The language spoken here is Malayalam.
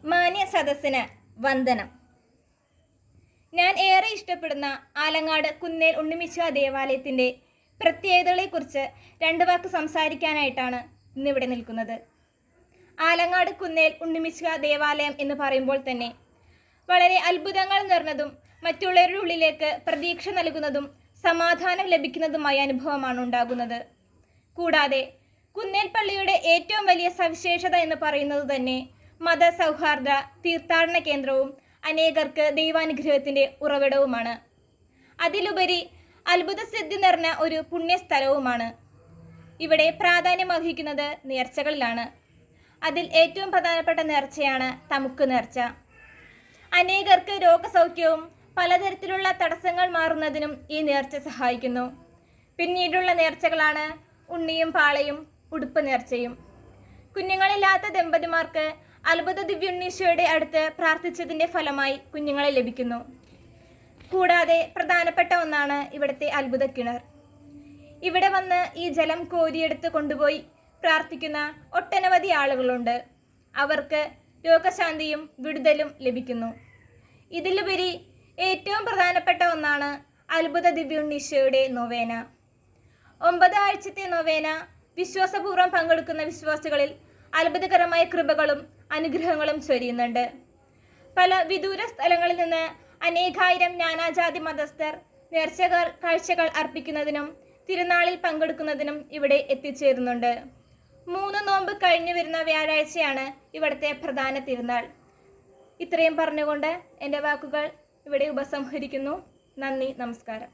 മാന്യ സദസ്സിന് വന്ദനം. ഞാൻ ഏറെ ഇഷ്ടപ്പെടുന്ന ആലങ്ങാട് കുന്നേൽ ഉണ്ണിമിശിഹ ദേവാലയത്തിൻ്റെ പ്രത്യേകതകളെക്കുറിച്ച് രണ്ട് വാക്ക് സംസാരിക്കാനായിട്ടാണ് ഇന്നിവിടെ നിൽക്കുന്നത്. ആലങ്ങാട് കുന്നേൽ ഉണ്ണിമിശിഹ ദേവാലയം എന്ന് പറയുമ്പോൾ തന്നെ വളരെ അത്ഭുതങ്ങൾ നിറഞ്ഞതും മറ്റുള്ളവരുടെ ഉള്ളിലേക്ക് പ്രതീക്ഷ നൽകുന്നതും സമാധാനം ലഭിക്കുന്നതുമായ അനുഭവമാണ് ഉണ്ടാകുന്നത്. കൂടാതെ കുന്നേൽ പള്ളിയുടെ ഏറ്റവും വലിയ സവിശേഷത എന്ന് പറയുന്നത് തന്നെ മതസൗഹാർദ്ദ തീർത്ഥാടന കേന്ദ്രവും അനേകർക്ക് ദൈവാനുഗ്രഹത്തിൻ്റെ ഉറവിടവുമാണ്. അതിലുപരി അത്ഭുതസിദ്ധി നിറഞ്ഞ ഒരു പുണ്യസ്ഥലവുമാണ്. ഇവിടെ പ്രാധാന്യമർഹിക്കുന്നത് നേർച്ചകളിലാണ്. അതിൽ ഏറ്റവും പ്രധാനപ്പെട്ട നേർച്ചയാണ് തമുക്ക് നേർച്ച. അനേകർക്ക് രോഗസൗഖ്യവും പലതരത്തിലുള്ള തടസ്സങ്ങൾ മാറുന്നതിനും ഈ നേർച്ച സഹായിക്കുന്നു. പിന്നീടുള്ള നേർച്ചകളാണ് ഉണ്ണിയും പാളയും ഉടുപ്പ് നേർച്ചയും. കുഞ്ഞുങ്ങളില്ലാത്ത ദമ്പതിമാർക്ക് അത്ഭുത ദിവ്യുണ്ണീശോയുടെ അടുത്ത് പ്രാർത്ഥിച്ചതിൻ്റെ ഫലമായി കുഞ്ഞുങ്ങളെ ലഭിക്കുന്നു. കൂടാതെ പ്രധാനപ്പെട്ട ഒന്നാണ് ഇവിടുത്തെ അത്ഭുത കിണർ. ഇവിടെ വന്ന് ഈ ജലം കോരിയെടുത്ത് കൊണ്ടുപോയി പ്രാർത്ഥിക്കുന്ന ഒട്ടനവധി ആളുകളുണ്ട്. അവർക്ക് രോഗശാന്തിയും വിടുതലും ലഭിക്കുന്നു. ഇതിലുപരി ഏറ്റവും പ്രധാനപ്പെട്ട ഒന്നാണ് അത്ഭുത ദിവ്യുണ്ണീശോയുടെ നൊവേന. 9 ആഴ്ചത്തെ നൊവേന വിശ്വാസപൂർവ്വം പങ്കെടുക്കുന്ന വിശ്വാസികളിൽ അത്ഭുതകരമായ കൃപകളും അനുഗ്രഹങ്ങളും ചൊരിയുന്നുണ്ട്. പല വിദൂര സ്ഥലങ്ങളിൽ നിന്ന് അനേകായിരം നാനാജാതി മതസ്ഥർ നേർച്ചകൾ കാഴ്ചകൾ അർപ്പിക്കുന്നതിനും തിരുനാളിൽ പങ്കെടുക്കുന്നതിനും ഇവിടെ എത്തിച്ചേരുന്നുണ്ട്. 3 നോമ്പ് കഴിഞ്ഞു വരുന്ന വ്യാഴാഴ്ചയാണ് ഇവിടുത്തെ പ്രധാന തിരുനാൾ. ഇത്രയും പറഞ്ഞുകൊണ്ട് എൻ്റെ വാക്കുകൾ ഇവിടെ ഉപസംഹരിക്കുന്നു. നന്ദി, നമസ്കാരം.